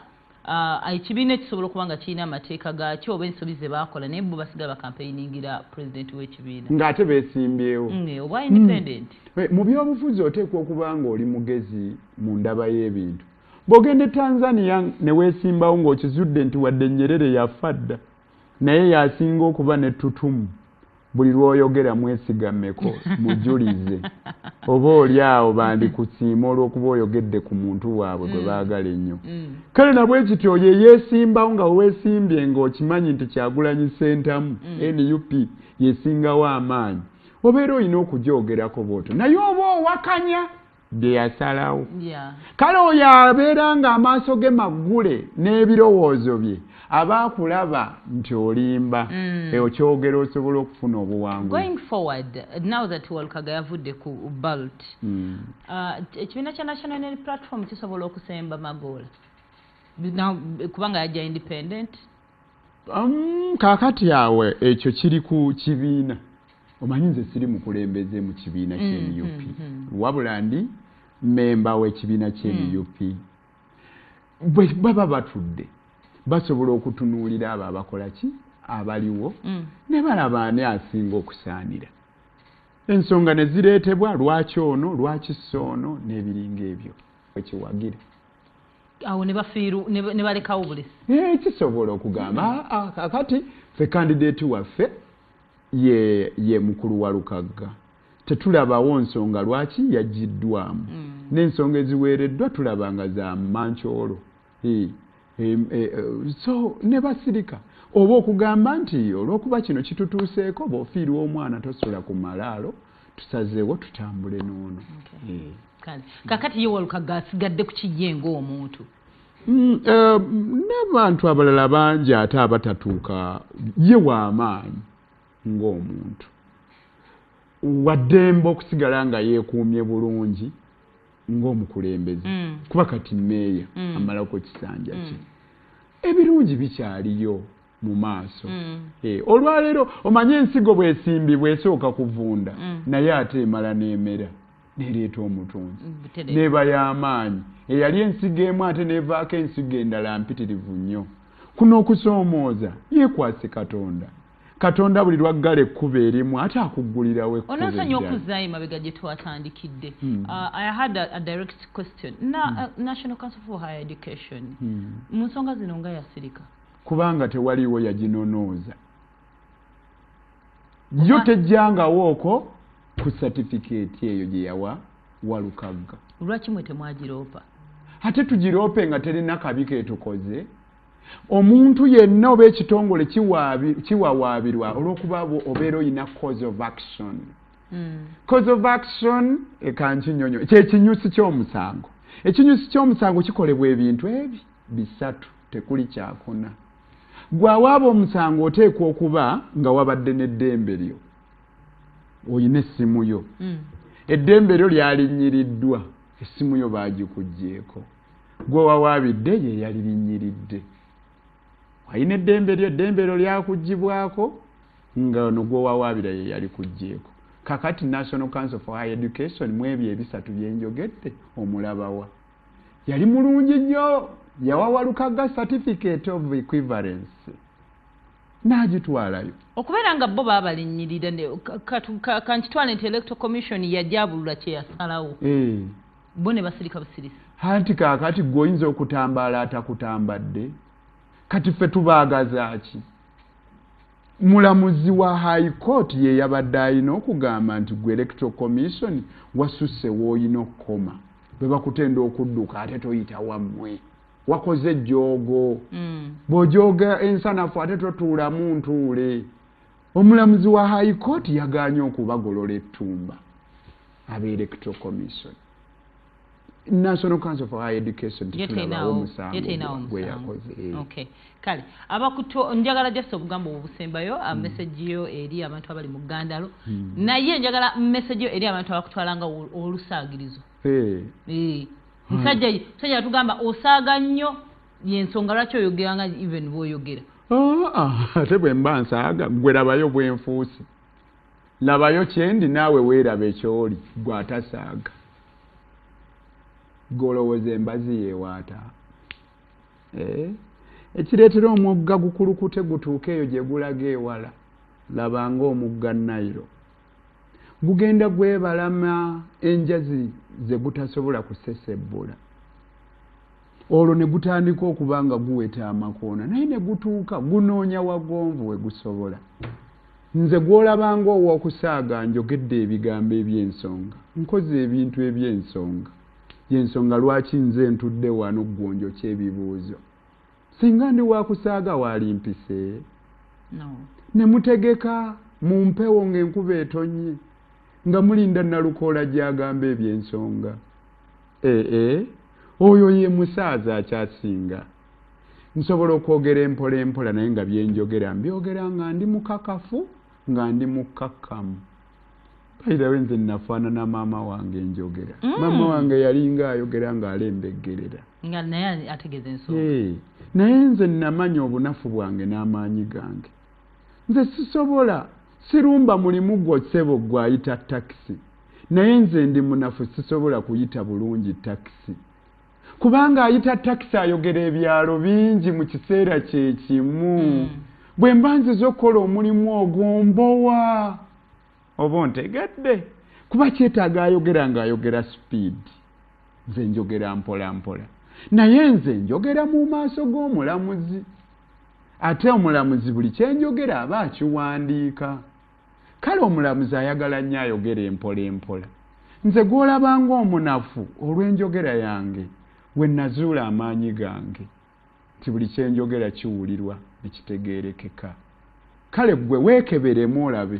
ekibiina ekisobola okuba nga kirina amateeka gaakyo oba ensobi ze baakola naye bo basigala bakampeiningira pulezidenti w'ekibiina ng'ate beesimbyewo oba independent. Mu byobufuzi oteekwa okuba ng'oli mugezi mu ndaba y'ebintu. Bw'ogende Tanzania ne weesimbawo ng'okizudde nti wadde Nyerere yafa dda naye yasinga okuba n'ettutumu buli lw'oyogera mwesigameko mujulize oba oli awo bandikusiima olw'okuba oyogedde ku muntu waabwe gwe baagala ennyo. Kale nabwe kityo ye yeesimbawo nga weesimbye ng'okimanyi nti Kyagulanyi Ssentamu NUP yeesingawo amaanyi obeera olina okugyogerako bw'otyo naye oba owakanya bye yasalawo. Kale oyo abeera ng'amaaso ge maggule n'ebirowoozo bye abaakulaba nti olimba okyogera osobola okufuna obuwanguzi. Going forward now that Walukaga yavudde ku ballot ekibiina kya National Unity Platform kisobola okusemba Magoola kubanga yajja independent. Kaakati awe ekyo kiri ku kibiina. Omanyi nze siri mukulembeze mu kibiina ky'NUP wabula ndi memba w'ekibiina ky'NUP. Bwe baba batudde basobola okutunuulira abo abakola ki abaliwo ne balaba ani asinga okusaanira. Ensonga ne zireetebwa lwaki ono lwaki soono n'ebiringa ebyo ekiwagira. Awo ne bafiiru ne balekawo bulesi. Kisobola okugamba kakati ffe kandidate waffe ye mukulu wa Lukaga tetulabawo nsonga lwaki yaggiddwamu n'ensonga eziweereddwa tulaba nga za manchoolo. So ne basirika oba okugamba nti olw'okuba kino kitutuuseeko bw'ofiirwa omwana tosula ku malaalo tusazeewo tutambule n'ono. Kakati ye Walukaga asigadde ku kiye ng'omuntu. N'abantu abalala bangi ate abatatuuka ye w'amaanyi ng'omuntu. Waddembe okusigala nga yeekuumye bulungi ng'omukulembeze. Kuba kati mmeeya amalako kisanja kye. Ebirungi bikyaliyo mu maaso. Olwaleero omanye ensigo bw'esimbibwa esooka kuvunda naye ate emala n'emera n'ereeta omutunzi n'eba y'amaanyi. Eyali ensigo emu ate n'evaako ensigo endala mpitirivu nnyo. Kuno okusoomooza yeekwase Katonda. Katonda buli lwaggala ekkubo erimu ate akuggulirawo ekkubo eddala. Onosonyiwa okuzaayo emabega gye twatandikidde. I had a direct question. National Council for Higher Education. Mu nsonga zino nga yasirika. Kubanga tewaliwo yaginonooza. Yo tejjangawo okwo ku certificate eyo gye yawa Walukaga. Lwaki mwe temwagiroopa? Ate tugiroope nga terina kabi ketukoze. Omuntu yenna oba ekitongole kiwawaabirwa olw'okuba obeera oyina cause of action. Cause of action ekankinyonyo kyekinyusi ky'omusango. Ekinyusi ky'omusango kikolebwa ebintu ebi bisatu tekuli kyakuna. Gwe awaaba omusango oteekwa okuba nga wabadde n'eddembe lyo. Oyina essimu yo. Eddembe lyo lyalinnyiddwa. Essimu yo baagikuggyeeko. Gwe wawaabidde ye yali linnyiridde. Wayina eddembe lyo lyakuggyibwako nga ono gwe wawaabira ye yali kuggyeeko. Kakati National Council for Higher Education mu ebyo ebisatu bye njogedde omulabawa. Yali mulungi nnyo. Yawa Walukaga certificate of equivalence. N'agitwalayo. Okubeera nga bo baabalinnyiririra kankitwale nti Electoral Commission yajabulula kye yasalawo. Bo ne basirika busirisi. Anti kaakati gwoyinza okutambaala atakutambadde. Kati ffe tubaagaza ki? Mulamuzi wa High Court ye yabadde alina okugamba nti gwe Electoral Commission wasusse w'olina okukoma. Bwe bakutenda okudduka ate toyita wammwe. Wakoze ejjoogo. Bw'ojooga ensanafu ate totuulamu ntuule. Omulamuzi wa High Court yagaanye okubagolola ettumba ab'Electoral Commission. National Council for Higher Education titulabawo omusango gwe yakoze. Okay. Kale abakuto njagala just obugambo obusembayo message yo eri abantu abali mu Gandalo naye njagala message yo eri abantu abakutwalanga olusaagirizo. Musajja tugamba osaaga nnyo yensonga lwaki oyogeranga even bw'oyogera. Ate bwe mba nsaaga gwe labayo bwenfuusi. Labayo kyendi naawe weeraba ekyoli gwe atasaaga. Golowooza embazi yeewaata. Ekireetera omugga gukulukute gutuuke eyo gye gulaga ewala. Laba ng'omugga Nile. Gugenda gwebalama enjazi ze gutasobola kusesebbula. Olwo ne gutandika okuba nga guweta amakoona naye ne gutuuka gunoonya wagonvu we gusobola. Nze gw'olaba ng'ow'okusaaga njogedde ebigambo eby'ensonga. Nkoze ebintu eby'ensonga. Y'ensonga lwaki nze ntudde wano ggwonjo ky'ebibuuzo. Singa ndi wakusaaga waali mpise. Ne mutegeka mu mpewo ng'enkuba etonnye. Nga mulinda Nalukoola gy'agamba eby'ensonga. Oyo ye musaaza akyasinga. Nsobola okwogera empola empola naye nga byenjogera mbyogera nga ndi mukakafu nga ndi mukkakkamu. Bayirawo nze nafaanana maama wange njogera. Maama wange yalinga ayogera ng'alembeggerera. Nga naye ategeeza ensonga. Naye nze namanya obunafu bwange n'amaanyi gange. Nze sisobola. Sirumba mulimu gwo ssebo gw'ayita takisi. Naye nze ndi munafu sisobola kuyita bulungi takisi. Kubanga ayita takisi ayogera ebyalo bingi mu kiseera kye kimu. Bwe mba nziza okukola omulimu ogwo mbowa. Oba ntegedde. Kuba kyetaaga ayogera ng'ayogera speed. Nze njogera mpola mpola. Naye nze njogera mu maaso g'omulamuzi. Ate omulamuzi buli kyenjogera aba akiwandiika. Kale omulamuzi ayagala nnyo ayogera empola empola. Nze gw'olaba ng'omunafu olw'enjogera yange we nazuula amaanyi gange nti buli kyenjogera kiwulirwa ekitegeerekeka kale gwe weekeberemu olabe